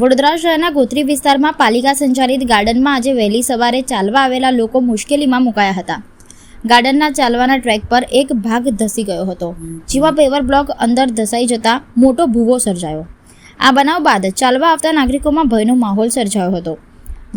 વડોદરા શહેરના ગોત્રી વિસ્તારમાં પાલિકા સંચાલિત ગાર્ડનમાં આજે વહેલી સવારે ચાલવા આવેલા લોકો મુશ્કેલીમાં મુકાયા હતા. ગાર્ડનના ચાલવાના ટ્રેક પર એક ભાગ ધસી ગયો હતો, જેમાં પેવર બ્લોક અંદર ધસાઈ જતા મોટો ભૂવો સર્જાયો. આ બનાવ બાદ ચાલવા આવતા નાગરિકોમાં ભયનો માહોલ સર્જાયો હતો.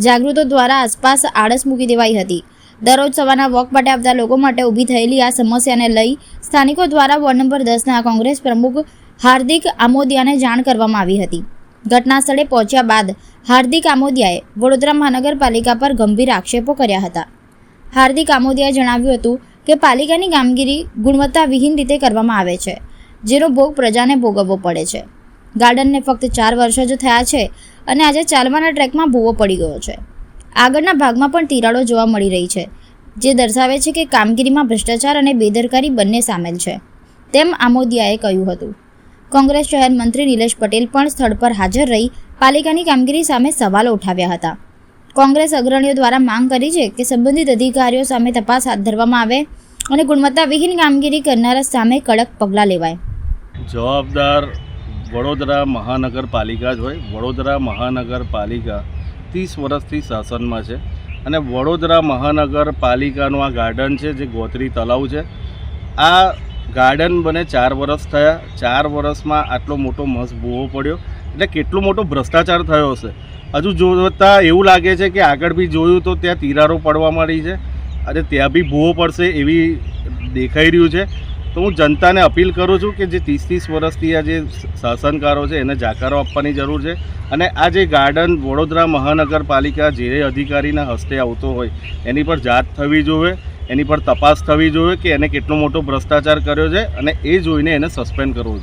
જાગૃતો દ્વારા આસપાસ આળસ મૂકી દેવાઈ હતી. દરરોજ સવારના વોક માટે આવતા લોકો માટે ઊભી થયેલી આ સમસ્યાને લઈ સ્થાનિકો દ્વારા વોર્ડ નંબર 10ના કોંગ્રેસ પ્રમુખ હાર્દિક આમોદિયાને જાણ કરવામાં આવી હતી. ઘટના સ્થળે પહોંચ્યા બાદ હાર્દિક આમોદિયાએ વડોદરા મહાનગરપાલિકા પર ગંભીર આક્ષેપો કર્યા હતા. હાર્દિક આમોદિયાએ જણાવ્યું હતું કે પાલિકાની કામગીરી ગુણવત્તાવિહીન રીતે કરવામાં આવે છે, જેનો ભોગ પ્રજાને ભોગવવો પડે છે. ગાર્ડનને ફક્ત 4 વર્ષ જ થયા છે અને આજે ચાલવાના ટ્રેકમાં ભૂવો પડી ગયો છે. આગળના ભાગમાં પણ તિરાડો જોવા મળી રહી છે, જે દર્શાવે છે કે કામગીરીમાં ભ્રષ્ટાચાર અને બેદરકારી બંને સામેલ છે, તેમ આમોદિયાએ કહ્યું હતું. કોંગ્રેસ શહેર મંત્રી નિલેશ પટેલ પણ સ્થળ પર હાજર રહી પાલિકાની કામગીરી સામે સવાલો ઉઠાવ્યા હતા. કોંગ્રેસ અગ્રણીઓ દ્વારા માંગ કરી છે કે સંબંધિત અધિકારીઓ સામે તપાસ હાથ ધરવામાં આવે અને ગુણવત્તાવિહીન કામગીરી કરનારા સામે કડક પગલાં લેવાય. જવાબદાર વડોદરા મહાનગરપાલિકા જ હોય. વડોદરા મહાનગરપાલિકા 30 વર્ષથી શાસનમાં છે અને વડોદરા મહાનગરપાલિકાનું આ ગાર્ડન છે જે ગોત્રી તલાવ છે. આ ગાર્ડન બને 4 વર્ષ થયા. 4 વર્ષમાં આટલો મોટો મસ્ત ભૂવો પડ્યો એટલે કેટલો મોટો ભ્રષ્ટાચાર થયો હશે. હજુ જોતા એવું લાગે છે કે આગળ બી જોયું તો ત્યાં તિરાડો પડવા માંડી છે અને ત્યાં બી ભૂવો પડશે એવી દેખાઈ રહ્યું છે. તો હું જનતાને અપીલ કરું છું કે જે 30 વર્ષથી આ જે શાસનકારો છે એને જાકારો આપવાની જરૂર છે અને આ જે ગાર્ડન વડોદરા મહાનગરપાલિકા જે અધિકારીના હસ્તે આવતો હોય એની પર જાંચ થવી જોઈએ, એની પર તપાસ થવી જોઈએ કે એને કેટલો મોટો ભ્રષ્ટાચાર કર્યો છે અને એ જોઈને એને સસ્પેન્ડ કરવો જોઈએ.